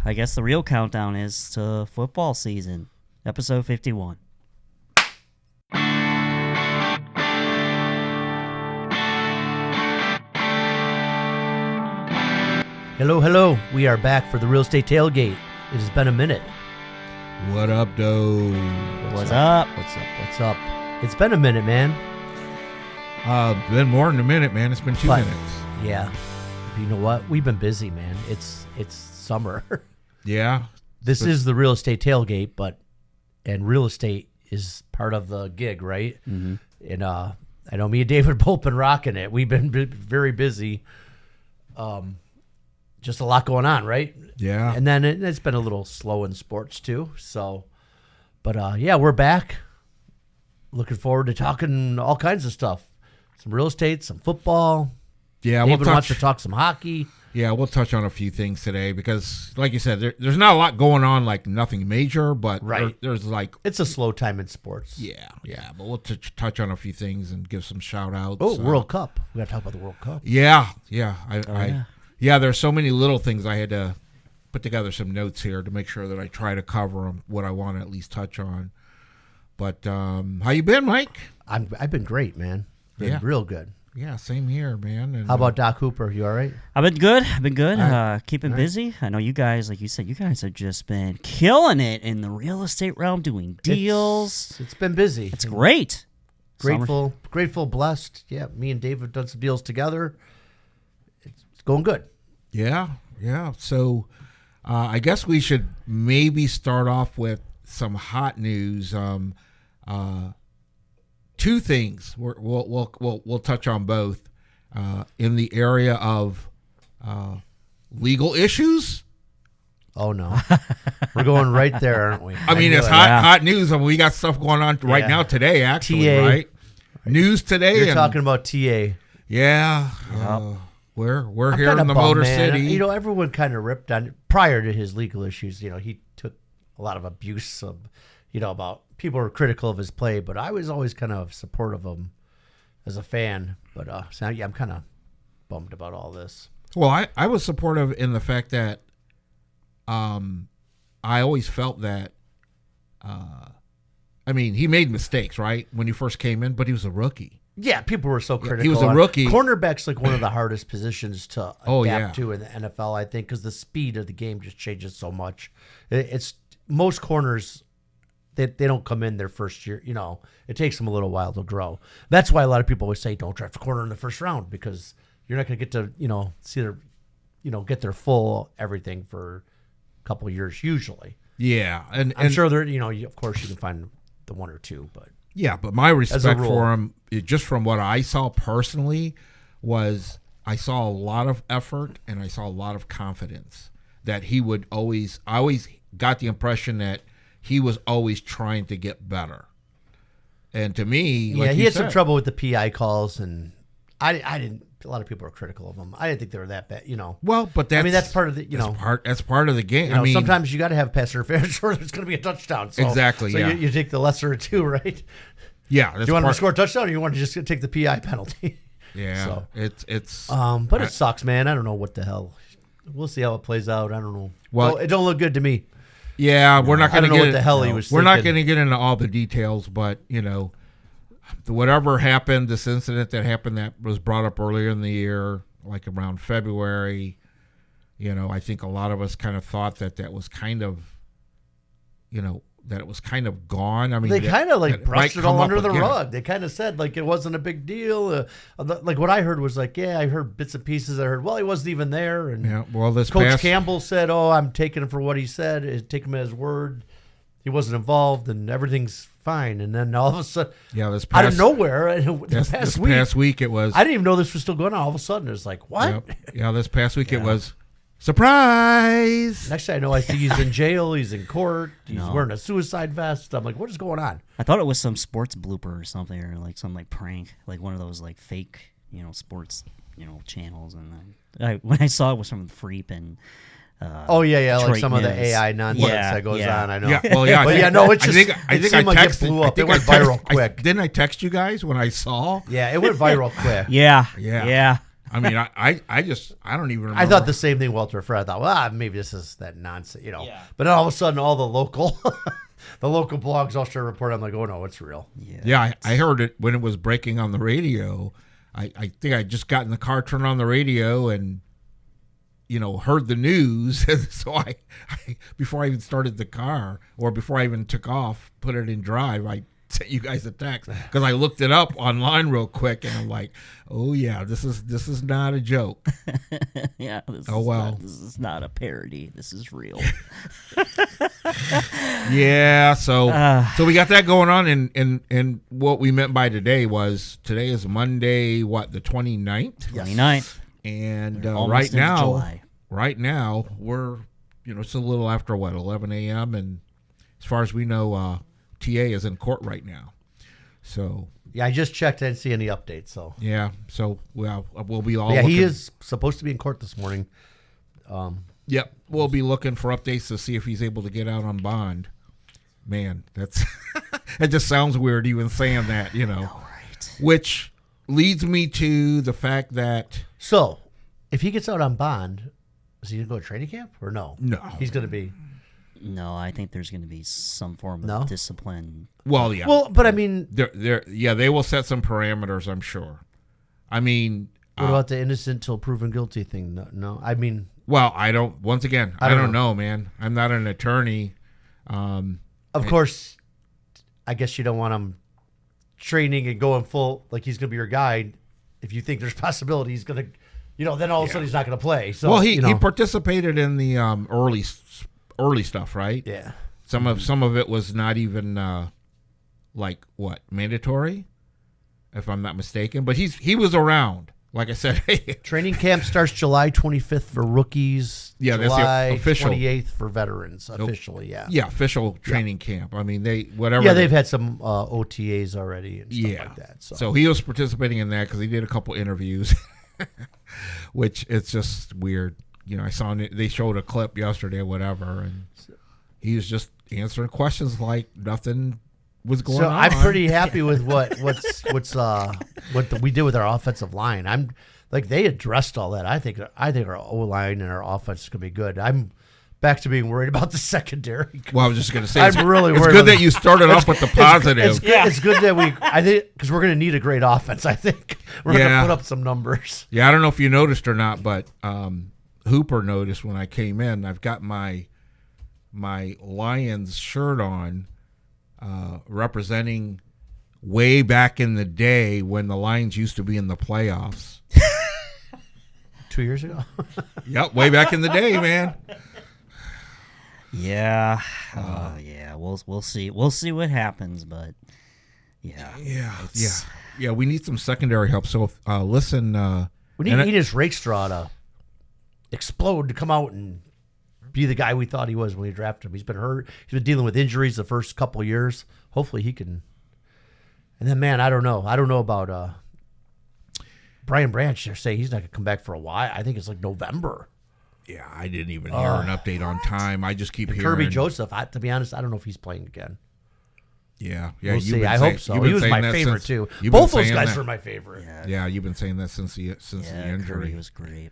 I guess the real countdown is to football season, episode 51. Hello, hello. We are back for the Real Estate Tailgate. It has been a minute. What up, though? What's up? What's up? It's been a minute, man. Been more than a minute, man. It's been 2 minutes. Yeah. You know what? We've been busy, man. It's summer. Yeah. This is the Real Estate Tailgate, and real estate is part of the gig, right? Mm-hmm. And I know me and David both been rocking it. We've been very busy. Just a lot going on, right? Yeah. And then it's been a little slow in sports too. So, but yeah, we're back. Looking forward to talking all kinds of stuff. Some real estate, some football. Yeah, David wants to talk some hockey. Yeah, we'll touch on a few things today because, like you said, there's not a lot going on, like nothing major, but right. there's like... It's a slow time in sports. Yeah, but we'll touch on a few things and give some shout-outs. Oh, World Cup. We got to talk about the World Cup. Yeah. Yeah, there's so many little things I had to put together some notes here to make sure that I try to cover them, what I want to at least touch on. But how you been, Mike? I've been great, man. Been real good. Yeah, same here, man. And, how about Doc Hooper? You all right? I've been good. Right. Keeping busy. I know you guys, like you said, you guys have just been killing it in the real estate realm, doing deals. It's been busy. It's great. Grateful, blessed. Yeah, me and Dave have done some deals together. It's going good. Yeah. So I guess we should maybe start off with some hot news. Two things we'll touch on both in the area of legal issues. Oh no, we're going right there, aren't we? I mean, it's hot news. I mean, we got stuff going on right now today, actually, TA. right? News today. You're talking about TA. Yeah. Yep. We're here in the Motor City. You know, everyone kind of ripped on prior to his legal issues. You know, he took a lot of abuse of, about people were critical of his play, but I was always kind of supportive of him as a fan. But so yeah, I'm kind of bummed about all this. Well, I was supportive in the fact that I always felt that I mean, he made mistakes, right, when he first came in, but he was a rookie. Yeah, people were so critical. He was a rookie. Cornerback's like one of the hardest positions to adapt to in the NFL, I think, because the speed of the game just changes so much. It's most corners, they don't come in their first year. It takes them a little while to grow. That's why a lot of people always say don't draft a corner in the first round, because you're not going to get to see their get their full everything for a couple of years usually. Yeah, and I'm sure there of course you can find the one or two, but. Yeah, but my respect for him, just from what I saw personally, was I saw a lot of effort and I saw a lot of confidence that he would always. I always got the impression that he was always trying to get better. And to me, like he had some trouble with the PI calls, and I didn't. A lot of people are critical of him. I didn't think they were that bad, Well, but that's part of the that's part of the game. I mean, sometimes you got to have pass interference or there's going to be a touchdown. So, exactly. So yeah. you take the lesser of two, right? Yeah. Do you want to score a touchdown, or you want to just take the PI penalty? Yeah. So it's. But it sucks, man. I don't know what the hell. We'll see how it plays out. I don't know. Well, it don't look good to me. Yeah, we're not going to get. I don't know what the hell he was. We're not going to get into all the details, but whatever happened, this incident that happened that was brought up earlier in the year, like around February, I think a lot of us kind of thought that was kind of, that it was kind of gone. I mean, they kind of brushed it all under the rug. They kind of said like it wasn't a big deal. Like what I heard was like, I heard bits and pieces. I heard, well, he wasn't even there. And Coach Campbell said, I'm taking him for what he said. Take him at his word. He wasn't involved, and everything's fine. And then all of a sudden, out of nowhere, this past week it was. I didn't even know this was still going on. All of a sudden, it's like, what? Yep. Yeah, this past week it was surprise. Next thing I know, I see he's in jail. He's in court. He's wearing a suicide vest. I'm like, what is going on? I thought it was some sports blooper or something, or like some prank, like one of those fake, sports, channels. And when I saw it was from Freep and. Like Detroit some of the News. AI nonsense that goes on. I know. Yeah, well, yeah, it's just. I think it seemed like it blew up. It went viral quick. Didn't I text you guys when I saw? Yeah, it went viral quick. Yeah. I mean, I don't even remember. I thought the same thing, Walter Fred. I thought, well, maybe this is that nonsense, you know. Yeah. But then all of a sudden, all the local blogs all start reporting. I'm like, oh, no, it's real. Yeah, I heard it when it was breaking on the radio. I think I just got in the car, turned on the radio, and, heard the news. So I before I even started the car, or before I even took off, put it in drive, I sent you guys a text because I looked it up online real quick, and I'm like, oh yeah, this is not a joke. Yeah. This is not a parody. This is real. Yeah. So we got that going on, and what we meant by today is Monday, the 29th? 29th. And right now we're, it's a little after 11 a.m. and as far as we know, TA is in court right now. So yeah, I just checked. I didn't see any updates. So yeah, we'll be all. Yeah, he is supposed to be in court this morning. Yep, we'll be looking for updates to see if he's able to get out on bond. Man, that's it. Just sounds weird even saying that, Right. Which leads me to the fact that if he gets out on bond, is he gonna go to training camp or no? No, he's gonna be. No, I think there's going to be some form of discipline. Well, yeah. Well, but I mean, they will set some parameters, I'm sure. I mean, what about the innocent till proven guilty thing? No, I mean, well, I don't. Once again, I don't know, man. I'm not an attorney. Of course, I guess you don't want him training and going full like he's going to be your guy. If you think there's possibility he's going to, then all of a sudden he's not going to play. So, well, he participated in the early stuff, right? Yeah. Some of it was not even mandatory, if I'm not mistaken. But he was around. Like I said, training camp starts July 25th for rookies. Yeah, July that's the official. 28th for veterans. Officially, yeah. Yeah, official training camp. I mean, Yeah, they've had some OTAs already and stuff like that. So he was participating in that because he did a couple interviews, which it's just weird. I saw they showed a clip yesterday or whatever, and he was just answering questions like nothing was going on. So I'm pretty happy with what we did with our offensive line. I'm like they addressed all that. I think our O-line and our offense is going to be good. I'm back to being worried about the secondary. Well, I was just going to say, I'm really worried. It's good that you started off with the positive. It's good that I think because we're going to need a great offense. I think we're going to put up some numbers. Yeah, I don't know if you noticed or not, but Hooper noticed when I came in. I've got my Lions shirt on, representing way back in the day when the Lions used to be in the playoffs. 2 years ago. Yep, way back in the day, man. Yeah, We'll see. We'll see what happens, but yeah. We need some secondary help. So listen, we need Enos Rakestraw to explode to come out and be the guy we thought he was when we drafted him. He's been hurt. He's been dealing with injuries the first couple of years. Hopefully he can. And then, man, I don't know about Brian Branch. They're saying he's not going to come back for a while. I think it's like November. Yeah, I didn't even hear an update on time. I just keep hearing. Kirby Joseph, to be honest, I don't know if he's playing again. Yeah. We'll see. I hope so. He was my favorite, too. Both those guys were my favorite. Yeah, you've been saying that since the injury. Kirby was great.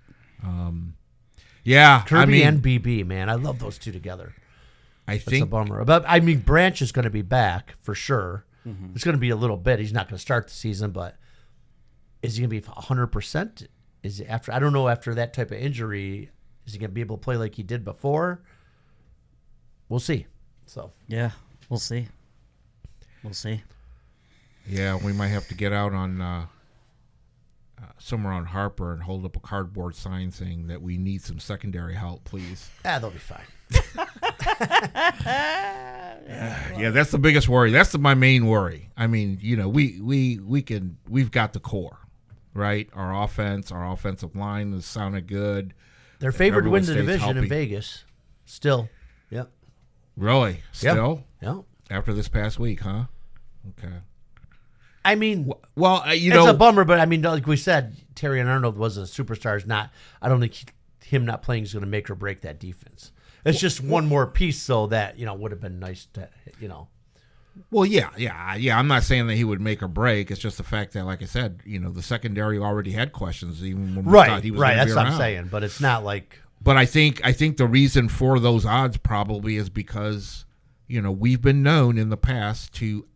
Yeah, Kirby and BB, man, I love those two together. That's a bummer. But I mean, Branch is going to be back for sure. Mm-hmm. It's going to be a little bit. He's not going to start the season, but is he going to be 100%? Is he after? I don't know. After that type of injury, is he going to be able to play like he did before? We'll see. So yeah, we'll see. We'll see. Yeah, we might have to get out on somewhere on Harper and hold up a cardboard sign saying that we need some secondary help, please. They'll be fine. Yeah, that's the biggest worry. That's my main worry. I mean, we've got the core, right? Our offensive line has sounded good. They're favored to win the division in Vegas. Still. Yep. Really? Still? Yeah. After this past week, huh? Okay. I mean, well, it's a bummer, but I mean, like we said, Terrion Arnold was a superstar. I don't think him not playing is going to make or break that defense. It's just one more piece, so that would have been nice to. Well, yeah. I'm not saying that he would make or break. It's just the fact that, like I said, the secondary already had questions, even when we thought he was going to be around. Right, that's what I'm saying. But it's not like. But I think the reason for those odds probably is because, we've been known in the past to,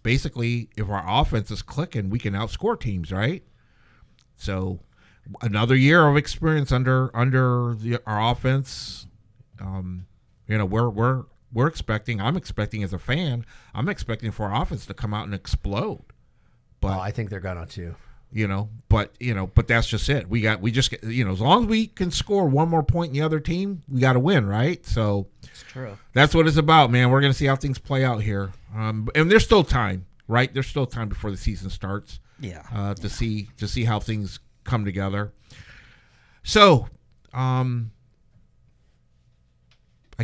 basically if our offense is clicking, we can outscore teams, right? So another year of experience under our offense. We're expecting. I'm expecting as a fan. I'm expecting for our offense to come out and explode. But I think they're gonna too. But that's just it. We just as long as we can score one more point in the other team, we got to win, right? So it's true. That's what it's about, man. We're gonna see how things play out here, and there's still time, right? There's still time before the season starts. Yeah. To see how things come together. So, I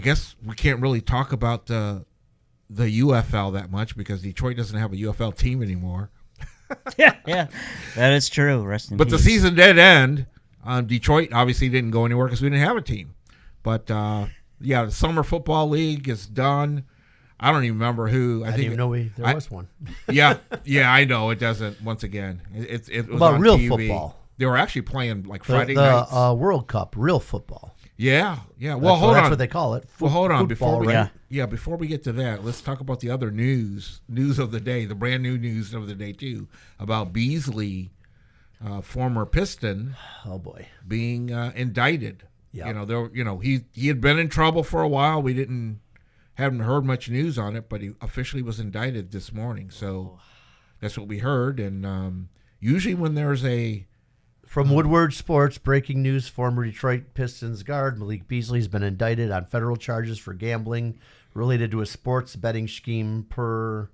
guess we can't really talk about the UFL that much because Detroit doesn't have a UFL team anymore. yeah, that is true. Rest in peace. The season did end. Detroit obviously didn't go anywhere because we didn't have a team. But the Summer Football League is done. I don't even remember who. I didn't even know there was one. yeah, I know it doesn't. Once again, it was about on real TV. Football. They were actually playing like Friday nights. The World Cup, real football. Yeah. Well, hold on. That's what they call it. Well, hold on. Before we get to that, let's talk about the other news of the day, the brand new news of the day too, about Beasley, former Piston. Oh boy, being indicted. Yeah. He had been in trouble for a while. We haven't heard much news on it, but he officially was indicted this morning. So that's what we heard. And usually when there's From Woodward Sports, breaking news, former Detroit Pistons guard Malik Beasley has been indicted on federal charges for gambling related to a sports betting scheme per,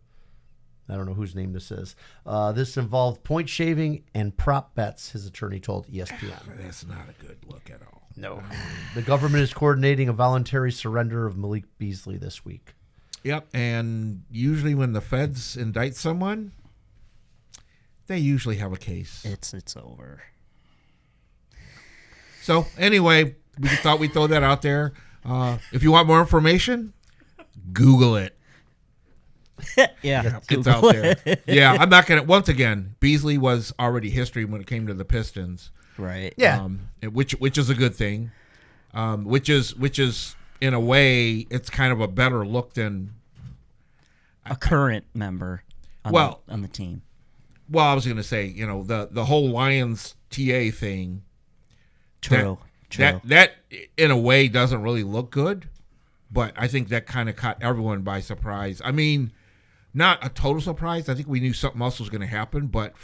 I don't know whose name this is. This involved point shaving and prop bets, his attorney told ESPN. That's not a good look at all. No. The government is coordinating a voluntary surrender of Malik Beasley this week. Yep, and usually when the feds indict someone, they usually have a case. It's over. So anyway, we thought we'd throw that out there. If you want more information, Google it. Yeah, it's out there. Yeah, I'm not gonna. Once again, Beasley was already history when it came to the Pistons, right? Yeah, which is a good thing. Which is in a way, it's kind of a better look than a current member on the team. Well, I was going to say, the whole Lions TA thing. True. That in a way doesn't really look good, but I think that kind of caught everyone by surprise. I mean, not a total surprise. I think we knew something else was going to happen, but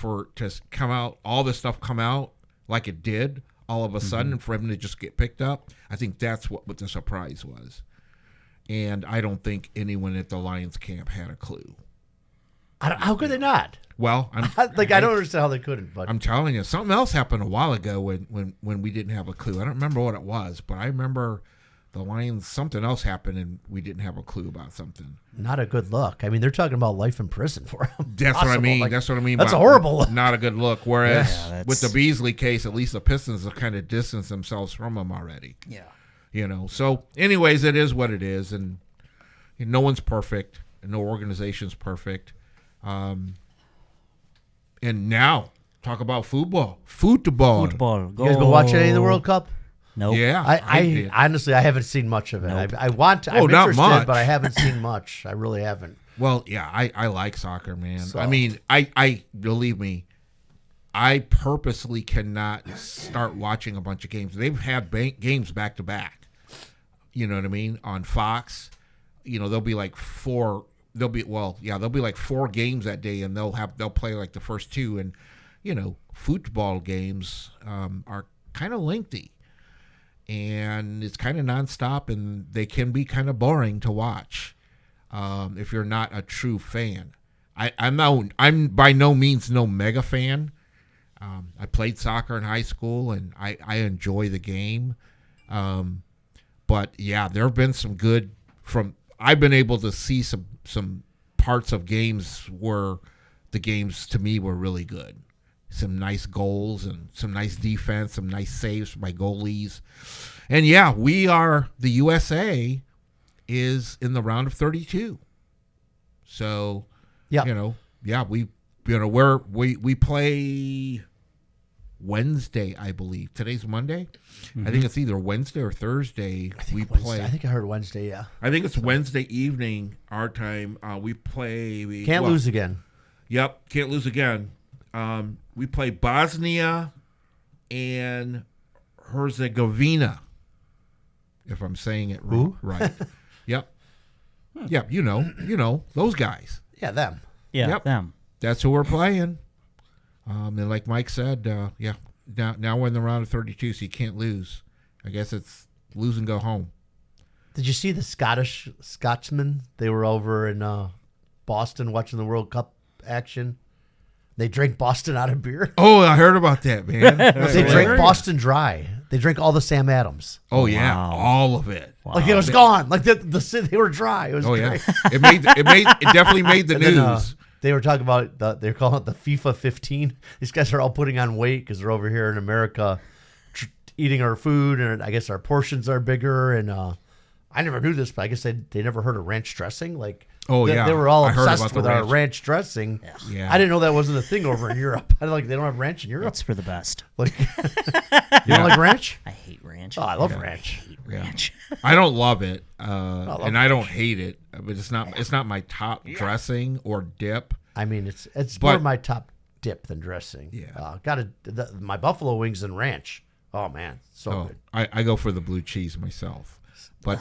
all this stuff come out like it did all of a sudden, and for him to just get picked up, I think that's what the surprise was. And I don't think anyone at the Lions camp had a clue. How could they not? Well, I don't understand how they couldn't. But I'm telling you, something else happened a while ago when we didn't have a clue. I don't remember what it was, but I remember the Lions, something else happened and we didn't have a clue about something. Not a good look. I mean, they're talking about life in prison for him. That's what I mean. That's what I mean. That's a horrible look. Not a good look. Whereas with the Beasley case, at least the Pistons have kind of distanced themselves from him already. Yeah. So anyways, it is what it is. And no one's perfect. And no organization's perfect. And now, talk about football. Football. You guys been watching any of the World Cup? No. Nope. Yeah. I honestly, I haven't seen much of it. Nope. I'm interested, not much. but I haven't seen much. I really haven't. Well, yeah, I like soccer, man. So. I mean, I believe me, I purposely cannot start watching a bunch of games. They've had games back to back. You know what I mean? On Fox, there'll be like four. There'll be like 4 games that day, and they'll play like the first 2, and football games are kind of lengthy, and it's kind of nonstop, and they can be kind of boring to watch if you're not a true fan. I'm by no means no mega fan. I played soccer in high school, and I enjoy the game, but yeah, there have been some good I've been able to see some parts of games where the games to me were really good. Some nice goals and some nice defense, some nice saves by goalies. And yeah, the USA is in the round of 32. So, yeah, we play Wednesday, I believe. Today's Monday. I think it's either Wednesday or Thursday. Play. I think I heard Wednesday. Yeah, I think it's Wednesday evening our time. We play. Can't lose again. Yep, can't lose again. We play Bosnia and Herzegovina, if I'm saying it right. Yep. Yep. You know those guys. Yeah, them. Yeah, them. That's who we're playing. And like Mike said, now we're in the round of 32, so you can't lose. I guess it's lose and go home. Did you see the Scotsmen? They were over in Boston watching the World Cup action. They drank Boston out of beer. Oh, I heard about that, man. They drank Boston dry. They drank all the Sam Adams. Oh yeah, all of it. Wow. Like it was gone. Like they were dry. It was. Oh great. Yeah, it definitely made the news. Then, they were talking about they're calling it the FIFA 15. These guys are all putting on weight because they're over here in America eating our food, and I guess our portions are bigger. And I never knew this, but I guess they never heard of ranch dressing. Like, they were all obsessed with our ranch dressing. Yeah. I didn't know that wasn't a thing over in Europe. They don't have ranch in Europe. It's for the best. Like, you don't like ranch? I hate ranch. Oh, I love ranch. I hate ranch. I don't love it, and I don't hate it, but it's not my top dressing or dip. I mean, it's more my top dip than dressing. Yeah. My buffalo wings and ranch. Oh man, good. I go for the blue cheese myself, but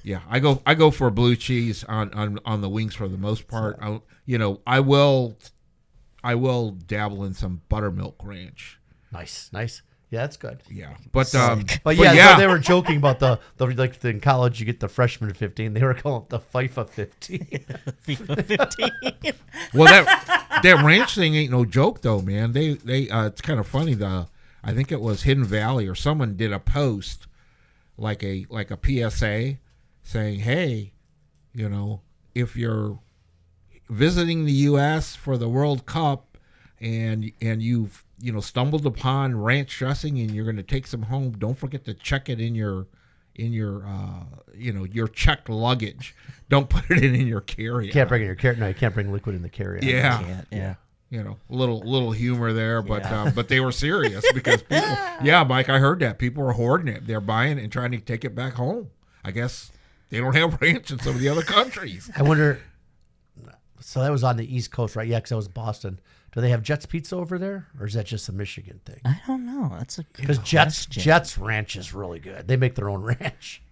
yeah, I go for blue cheese on the wings for the most part. I will dabble in some buttermilk ranch. Nice. Yeah, that's good. Yeah, but So they were joking about the like in college you get the freshman 15. They were calling it the FIFA 15. FIFA 15. Well, that ranch thing ain't no joke though, man. They it's kind of funny. I think it was Hidden Valley or someone did a post like a PSA saying, hey, if you're visiting the U.S. for the World Cup and you've stumbled upon ranch dressing and you're going to take some home, don't forget to check it in your checked luggage. Don't put it in your carry-on. You can't bring in your carry. No, you can't bring liquid in the carry-on. Yeah. A little humor there, but they were serious because people. Yeah, Mike, I heard that people were hoarding it. They're buying it and trying to take it back home. I guess they don't have ranch in some of the other countries. I wonder. So that was on the East Coast, right? Yeah, because that was Boston. Do they have Jets Pizza over there, or is that just a Michigan thing? I don't know. That's a good because Jets ranch is really good. They make their own ranch.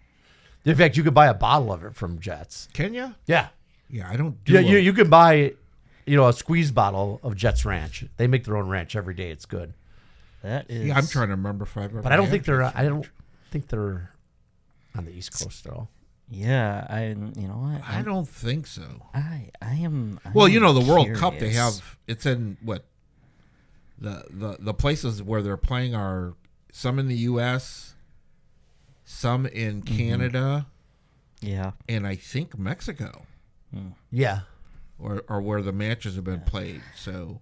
In fact, you could buy a bottle of it from Jets. Can you? Yeah. Yeah, I don't. You can buy, a squeeze bottle of Jets ranch. They make their own ranch every day. It's good. That is. Yeah, I'm trying to remember if I've ever. But I don't think they're. I don't think they're on the East Coast at all. Yeah, you know what? I don't think so. I am. Well, the World Cup they have. It's in what the places where they're playing are some in the U.S., some in Canada, and I think Mexico. Yeah, or where the matches have been played. So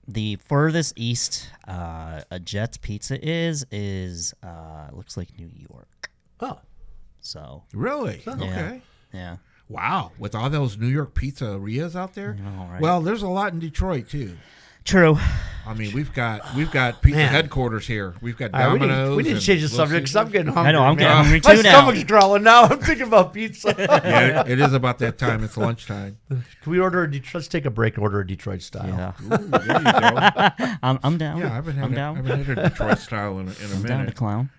the furthest east a Jets Pizza is looks like New York. Oh. So really? Okay. Yeah. Wow. With all those New York pizzerias out there? Right? Well, there's a lot in Detroit too. True. I mean, we've got pizza headquarters here. We've got Domino's. We need to change the subject because I'm getting hungry. I know, I'm getting hungry too now. now. My stomach's growling now. I'm thinking about pizza. Yeah, it is about that time. It's lunchtime. Can we order let's take a break and order a Detroit style. Yeah. Ooh, there you go. I'm down. Yeah, I haven't had a Detroit style in a minute. Down to clown.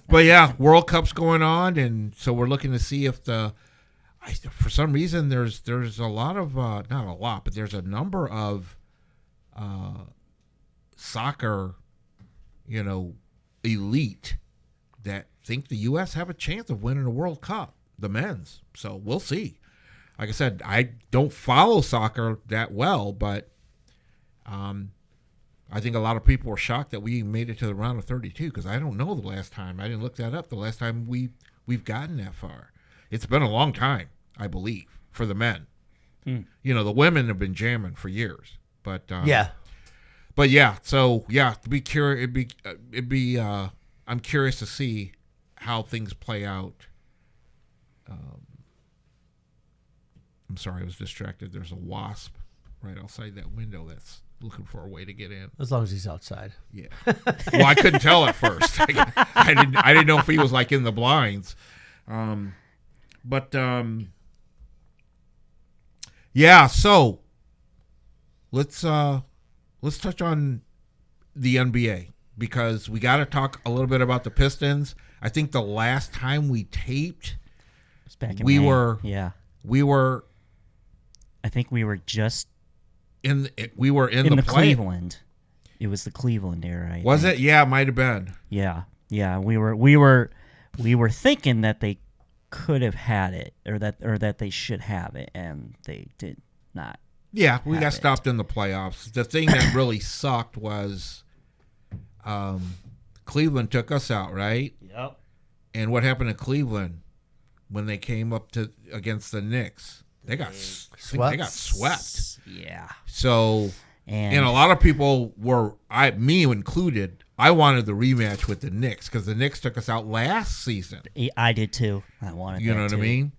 But yeah, World Cup's going on, and so we're looking to see if for some reason there's a lot of not a lot, but there's a number of soccer, elite that think the U.S. have a chance of winning a World Cup, the men's. So we'll see. Like I said, I don't follow soccer that well, but I think a lot of people were shocked that we made it to the round of 32 because I don't know the last time. I didn't look that up. The last time we've gotten that far. It's been a long time, I believe, for the men. The women have been jamming for years, but yeah. But yeah, so yeah, to be curious, it'd be. I'm curious to see how things play out I'm sorry, I was distracted. There's a wasp right outside that window that's looking for a way to get in. As long as he's outside. Yeah. Well, I couldn't tell at first. I didn't know if he was like in the blinds. Yeah. So let's touch on the NBA because we got to talk a little bit about the Pistons. I think the last time we taped, back in we May. were I think we were just in the the Cleveland. It was the Cleveland era. Was it? Yeah, it might have been. Yeah. We were thinking that they could have had it, or that they should have it, and they did not. Yeah, we got stopped in the playoffs. The thing that really sucked was, Cleveland took us out, right? Yep. And what happened to Cleveland when they came up against the Knicks? They got swept. They got swept. Yeah. So, and a lot of people were, me included, I wanted the rematch with the Knicks because the Knicks took us out last season. I did too. I wanted You know that what too. I mean?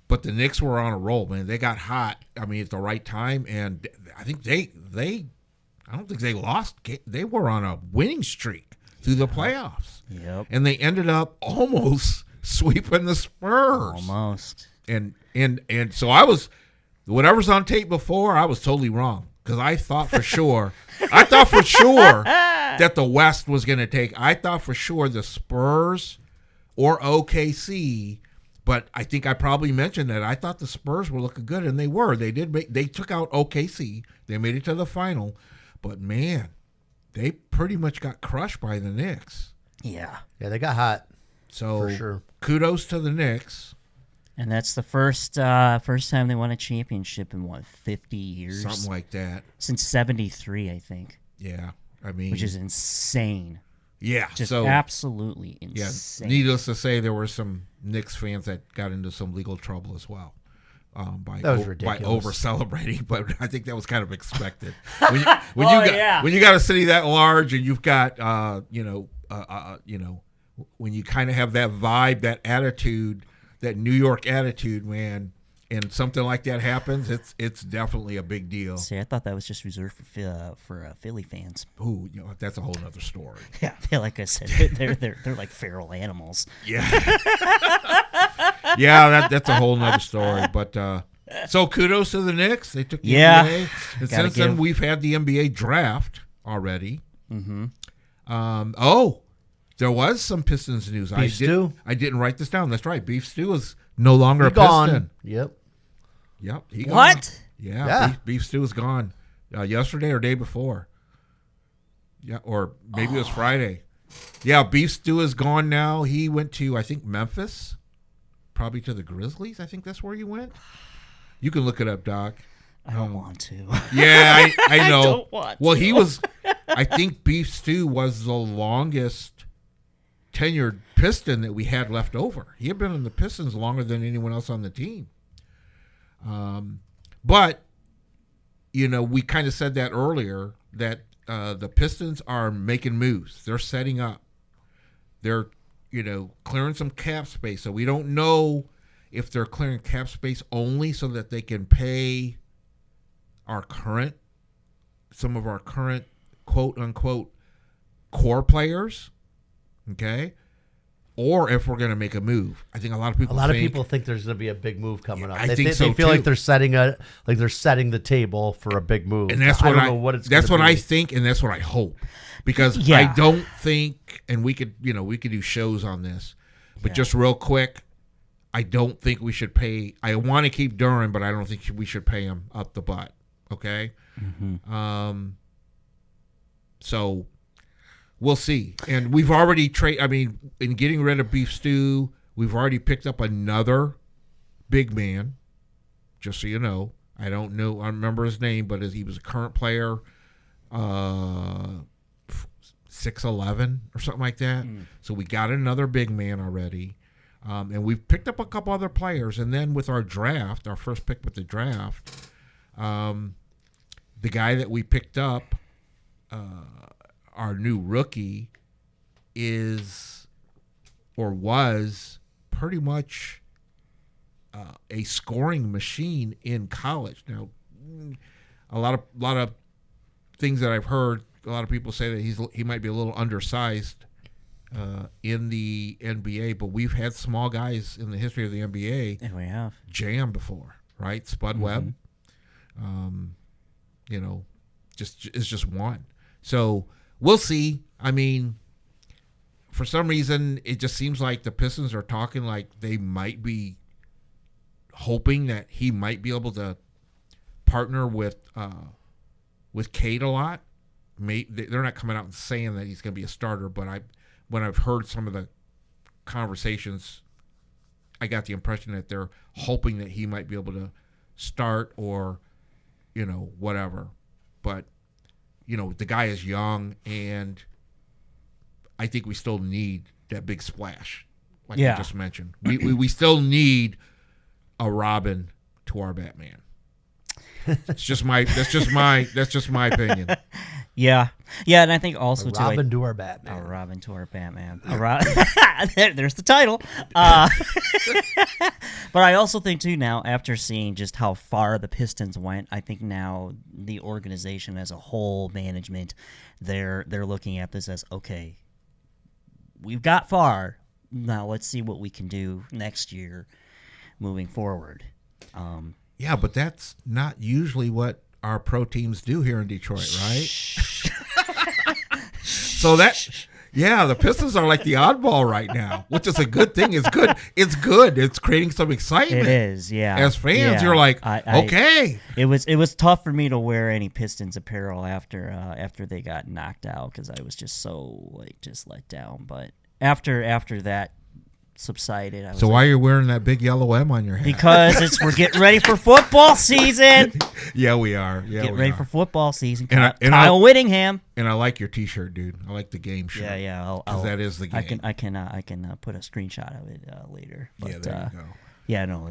But the Knicks were on a roll, man. They got hot, at the right time, and I think I don't think they lost. They were on a winning streak through the playoffs. Yep. And they ended up almost sweeping the Spurs. Almost. And so I was, whatever's on tape before, I was totally wrong. Because I thought for sure that the West was going to take, I thought for sure the Spurs or OKC, but I think I probably mentioned that I thought the Spurs were looking good, and they were. They took out OKC. They made it to the final. But, man, they pretty much got crushed by the Knicks. Yeah. Yeah, they got hot. So, for sure. Kudos to the Knicks. And that's the first time they won a championship in 50 years? Something like that. Since 73, I think. Yeah. Which is insane. Yeah. Just absolutely insane. Yeah. Needless to say, there were some Knicks fans that got into some legal trouble as well. By over celebrating, but I think that was kind of expected. When you got a city that large and you've got when you kind of have that vibe, that attitude, that New York attitude, man, and something like that happens, it's definitely a big deal. See, I thought that was just reserved for Philly fans. Ooh, that's a whole other story. Yeah, like I said, they're like feral animals. Yeah, yeah, that's a whole other story. But so kudos to the Knicks. They took the NBA. And since then, we've had the NBA draft already. Mm-hmm. There was some Pistons news. Beef Stew? I didn't write this down. That's right. Beef Stew is no longer a gone. Piston. Yep. He gone. What? Yeah. Beef Stew is gone. Yesterday or day before. Yeah, or maybe it was Friday. Yeah, Beef Stew is gone now. He went to, I think, Memphis. Probably to the Grizzlies. I think that's where he went. You can look it up, Doc. I don't want to. Yeah, I know. I don't want well, to. He was, I think Beef Stew was the longest tenured Piston that we had left over. He had been in the Pistons longer than anyone else on the team. But, we kind of said that earlier, that the Pistons are making moves. They're setting up. They're, clearing some cap space. So we don't know if they're clearing cap space only so that they can pay some of our current quote-unquote core players, okay? Or if we're going to make a move. I think a lot of people think there's going to be a big move coming up. I think so, they feel too. like they're setting the table for a big move. And that's what I don't know what it's going to be. That's what I think, and that's what I hope. Because I don't think, and we could do shows on this, but just real quick, I don't think we should pay. I want to keep Duran, but I don't think we should pay him up the butt. Okay? Mm-hmm. So we'll see. And we've already in getting rid of Beef Stew, we've already picked up another big man, just so you know. I don't remember his name, but he was a current player, 6'11" or something like that. So we got another big man already. And we've picked up a couple other players. And then with our draft, our first pick with the draft, the guy that we picked up, our new rookie, was pretty much a scoring machine in college. Now, a lot of things that I've heard, a lot of people say that he might be a little undersized in the NBA, but we've had small guys in the history of the NBA. And we have jam before, right? Spud Webb, it's just one. So we'll see. I mean, for some reason, it just seems like the Pistons are talking like they might be hoping that he might be able to partner with Cade a lot. They're not coming out and saying that he's going to be a starter, but when I've heard some of the conversations, I got the impression that they're hoping that he might be able to start or, whatever. But, the guy is young, and I think we still need that big splash, like you just mentioned. We still need a Robin to our Batman. That's just my opinion. Yeah, and I think also a Robin to our Batman. A Robin to our Batman. There's the title. But I also think too now, after seeing just how far the Pistons went, I think now the organization as a whole, management, they're looking at this as, okay, we've got far. Now let's see what we can do next year, moving forward. Yeah, but that's not usually what our pro teams do here in Detroit, right? So the Pistons are like the oddball right now, which is a good thing. It's good. It's good. It's creating some excitement. It is, yeah. As fans, you're like, okay. It was tough for me to wear any Pistons apparel after they got knocked out, because I was just so just let down. But after that subsided. I was why are you wearing that big yellow M on your hat? Because we're getting ready for football season. Yeah, we are. Getting ready for football season. And Kyle Whittingham. And I like your T-shirt, dude. I like the game shirt. Yeah. Because that is the game. I can put a screenshot of it later. But, yeah, there you go. Yeah, no,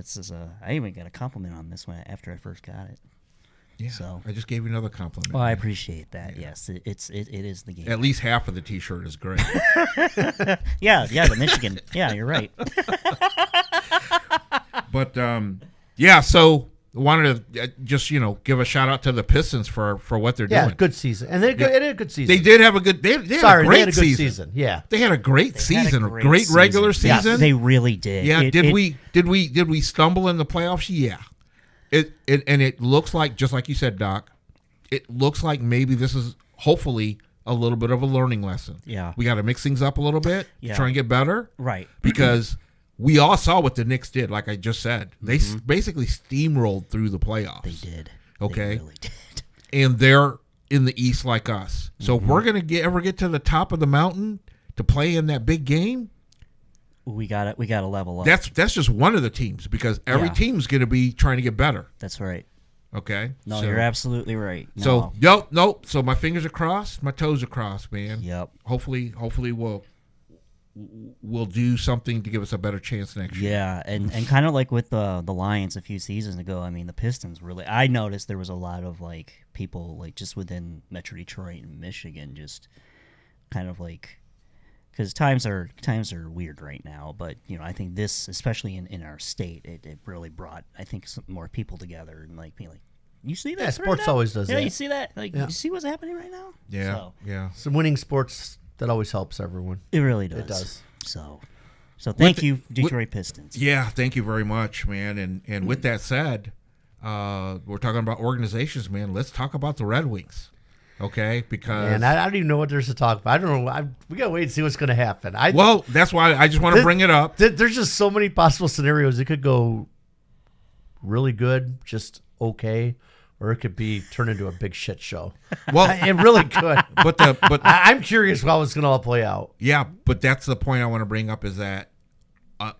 I even got a compliment on this one after I first got it. Yeah, so I just gave you another compliment. Well, I appreciate that. Yeah. Yes, it is the game. At least half of the T-shirt is great. yeah, the Michigan. Yeah, you're right. But so I wanted to just give a shout out to the Pistons for what they're doing. Yeah, good season, and it had a good season. They did have a good. They had a great season. Yeah, they had a great season, a great regular season. Yeah, they really did. Yeah, did we stumble in the playoffs? Yeah. It looks like, just like you said, Doc, it looks like maybe this is hopefully a little bit of a learning lesson. Yeah. We got to mix things up a little bit, try and get better. Right. Because we all saw what the Knicks did, like I just said. They basically steamrolled through the playoffs. They did. Okay? They really did. And they're in the East like us. So if we're going to ever get to the top of the mountain to play in that big game, we got to level up. That's just one of the teams, because every team's going to be trying to get better. That's right. Okay. No, you're absolutely right. No. So So my fingers are crossed, my toes are crossed, man. Yep. Hopefully we'll do something to give us a better chance next year. Yeah, and kind of like with the Lions a few seasons ago. I mean, the Pistons really. I noticed there was a lot of people just within Metro Detroit and Michigan, just kind of because times are weird right now, but I think this, especially in our state, it really brought, I think, some more people together and being like, you see that? Yeah, sports always does that. Yeah, you see that? You see what's happening right now? Yeah, yeah. Some winning sports, that always helps everyone. It really does. It does. So thank you, Detroit Pistons. Yeah, thank you very much, man. And with that said, we're talking about organizations, man. Let's talk about the Red Wings. Okay, because and I don't even know what there's to talk about. I don't know. We gotta wait and see what's going to happen. Well, that's why I just want to bring it up. There's just so many possible scenarios. It could go really good, just okay, or it could be turn into a big shit show. Well, it really could. But I'm curious how it's going to all play out. Yeah, but that's the point I want to bring up, is that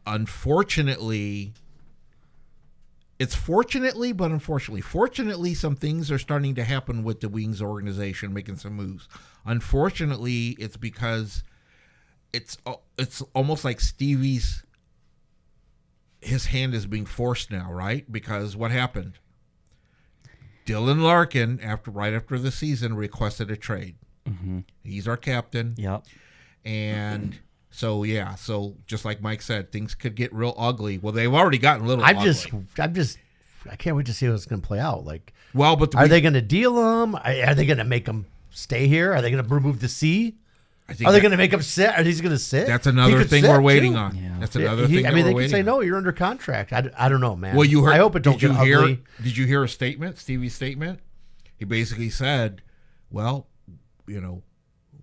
unfortunately. It's fortunately, some things are starting to happen with the Wings organization, making some moves. Unfortunately, it's because it's almost like his hand is being forced now, right? Because what happened? Dylan Larkin, right after the season, requested a trade. Mm-hmm. He's our captain. Yep. And So yeah, so just like Mike said, things could get real ugly. Well, they've already gotten a little ugly. I can't wait to see how it's going to play out. Like, are they going to deal them? Are they going to make them stay here? Are they going to remove the C? Are they going to make him sit? Are he going to sit? That's another thing we're waiting on. Yeah. That's another thing. I mean, they could say no. You're under contract. I don't know, man. Well, you heard. I hope it don't get ugly. Did you hear a statement? Stevie's statement. He basically said, "Well,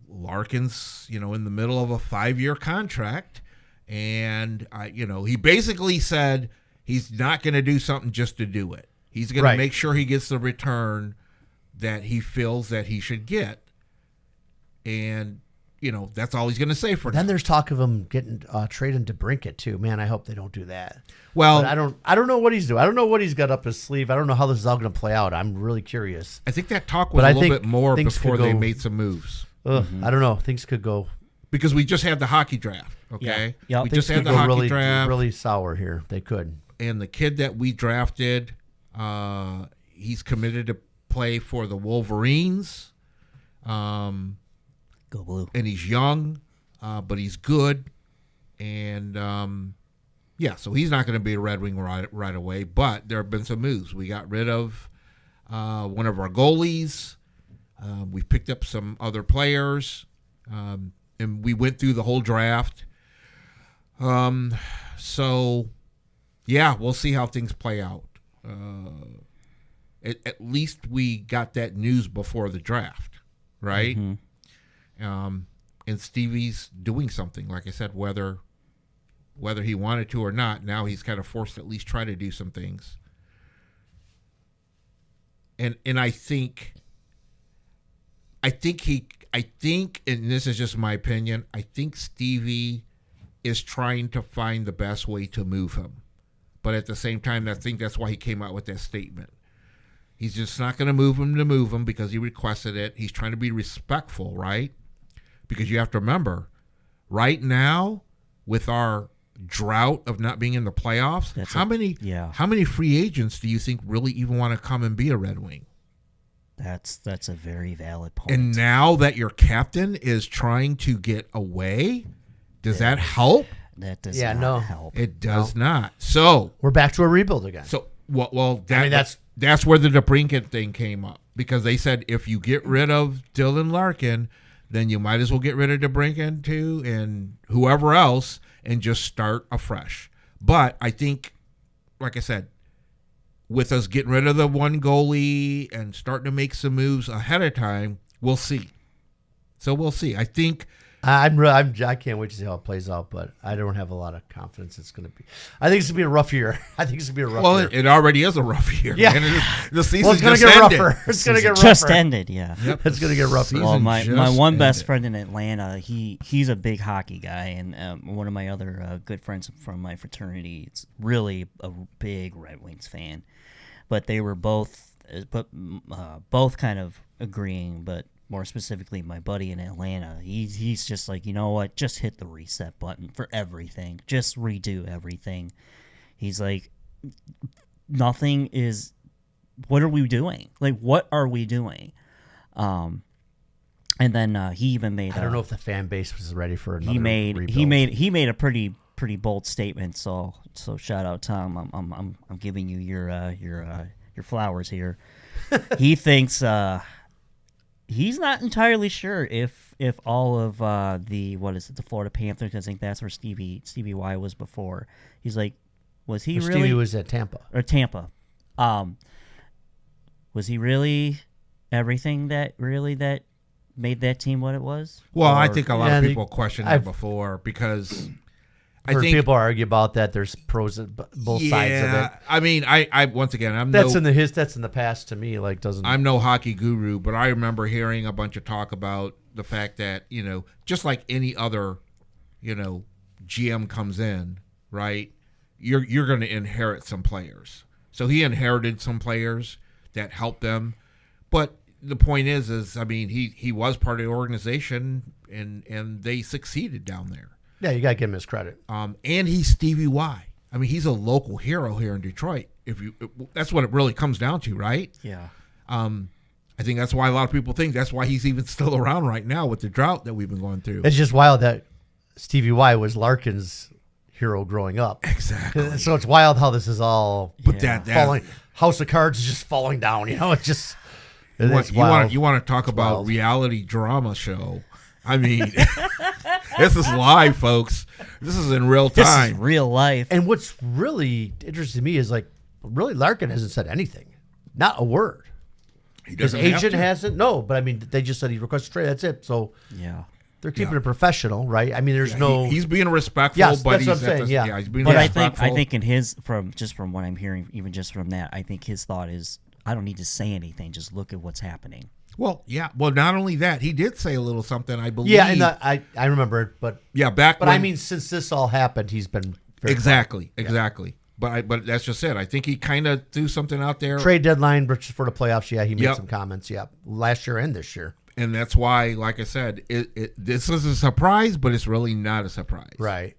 Larkin's in the middle of a 5-year contract, and he basically said he's not going to do something just to do it. He's going to make sure he gets the return that he feels that he should get, and." That's all he's going to say for now. Then there's talk of him getting traded to DeBrincat too. Man, I hope they don't do that. Well, but I don't know what he's doing. I don't know what he's got up his sleeve. I don't know how this is all going to play out. I'm really curious. I think that talk was a little bit more before they made some moves. I don't know. Things could go because we just had the hockey draft. Okay, yeah. We just had the hockey draft. Really sour here. They could. And the kid that we drafted, he's committed to play for the Wolverines. Go Blue. And he's young, but he's good. And, so he's not going to be a Red Wing right away. But there have been some moves. We got rid of one of our goalies. We picked up some other players. And we went through the whole draft. So, we'll see how things play out. At least we got that news before the draft, right? Mm-hmm. And Stevie's doing something, like I said, whether he wanted to or not. Now he's kind of forced to at least try to do some things. And I think, and this is just my opinion, I think Stevie is trying to find the best way to move him. But at the same time, I think that's why he came out with that statement. He's just not going to move him because he requested it. He's trying to be respectful, right? Because you have to remember, right now, with our drought of not being in the playoffs, how many free agents do you think really even want to come and be a Red Wing? That's a very valid point. And now that your captain is trying to get away, does that help? That does not help. It does not. So we're back to a rebuild again. So that's where the DeBrincat thing came up, because they said if you get rid of Dylan Larkin, then you might as well get rid of DeBrincat too and whoever else and just start afresh. But I think, like I said, with us getting rid of the one goalie and starting to make some moves ahead of time, we'll see. So we'll see. I think I can't wait to see how it plays out, but I don't have a lot of confidence it's going to be. I think it's going to be a rough year. Well, it already is a rough year. Yeah. The season's going to get rougher. It's going to get rougher. Just ended, yeah. Yep. It's going to get rougher. Well, my one best friend in Atlanta, he's a big hockey guy, and one of my other good friends from my fraternity, it's really a big Red Wings fan. But they were both kind of agreeing, but more specifically, my buddy in Atlanta, he's just like, you know what, just hit the reset button for everything. Just redo everything. He's like, nothing is, what are we doing? Like, what are we doing? And then he even made I don't know if the fan base was ready for another rebuild. He made a pretty bold statement, so shout out Tom. I'm giving you your flowers here. He thinks he's not entirely sure if all of the Florida Panthers, I think that's where Stevie Y was before. He's like, was he really? Stevie was at Tampa. Was he really everything that made that team what it was? Well, I think a lot of people questioned that before, because I think people argue about that. There's pros at both sides of it. I mean, I once again, that's in the past to me. Like, I'm no hockey guru, but I remember hearing a bunch of talk about the fact that, just like any other, GM comes in, right? You're going to inherit some players. So he inherited some players that helped them, but the point is I mean, he was part of the organization and they succeeded down there. Yeah, you got to give him his credit. And he's Stevie Y. I mean, he's a local hero here in Detroit. That's what it really comes down to, right? Yeah. I think that's why a lot of people think that's why he's even still around right now with the drought that we've been going through. It's just wild that Stevie Y was Larkin's hero growing up. Exactly. So it's wild how this is all But that falling. House of Cards is just falling down. It's just you want to talk about wild. Reality drama show. I mean, this is live, folks. This is in real time. This is real life. And what's really interesting to me is really Larkin hasn't said anything, not a word. His agent hasn't. No, but I mean, they just said he requested trade. That's it. So yeah. They're keeping it professional, right? I mean, there's no. He's being respectful, yes, but that's what I'm saying. Yeah, he's being but respectful. I think in his from what I'm hearing, even just from that, I think his thought is, I don't need to say anything. Just look at what's happening. Well, yeah. Well, not only that, he did say a little something, I believe. Yeah, and I remember it, but yeah, But I mean, since this all happened, he's been very exactly. Yeah. But that's just it. I think he kind of threw something out there. Trade deadline for the playoffs. Yeah, he made some comments. Yeah, last year and this year. And that's why, like I said, this is a surprise, but it's really not a surprise. Right.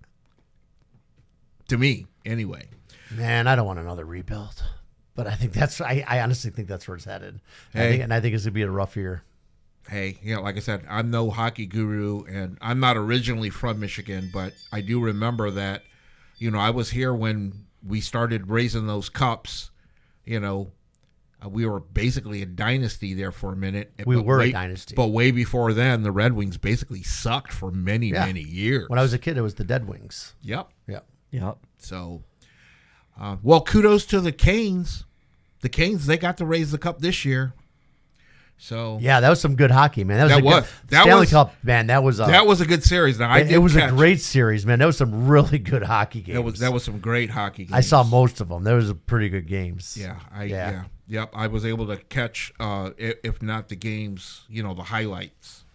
To me, anyway. Man, I don't want another rebuild. But I think I honestly think that's where it's headed. Hey. I think it's going to be a rough year. Hey, like I said, I'm no hockey guru, and I'm not originally from Michigan, but I do remember that, I was here when we started raising those cups, we were basically a dynasty there for a minute. We were a dynasty. But way before then, the Red Wings basically sucked for many, many years. When I was a kid, it was the Dead Wings. Yep. So, well, kudos to the Canes. The Canes, they got to raise the cup this year. So yeah, that was some good hockey, man. That was Stanley Cup, man. That was a good series. Now, it was a great series, man. That was some really good hockey games. That was some great hockey games. I saw most of them. Those were pretty good games. Yeah. Yep, I was able to catch, if not the games, the highlights.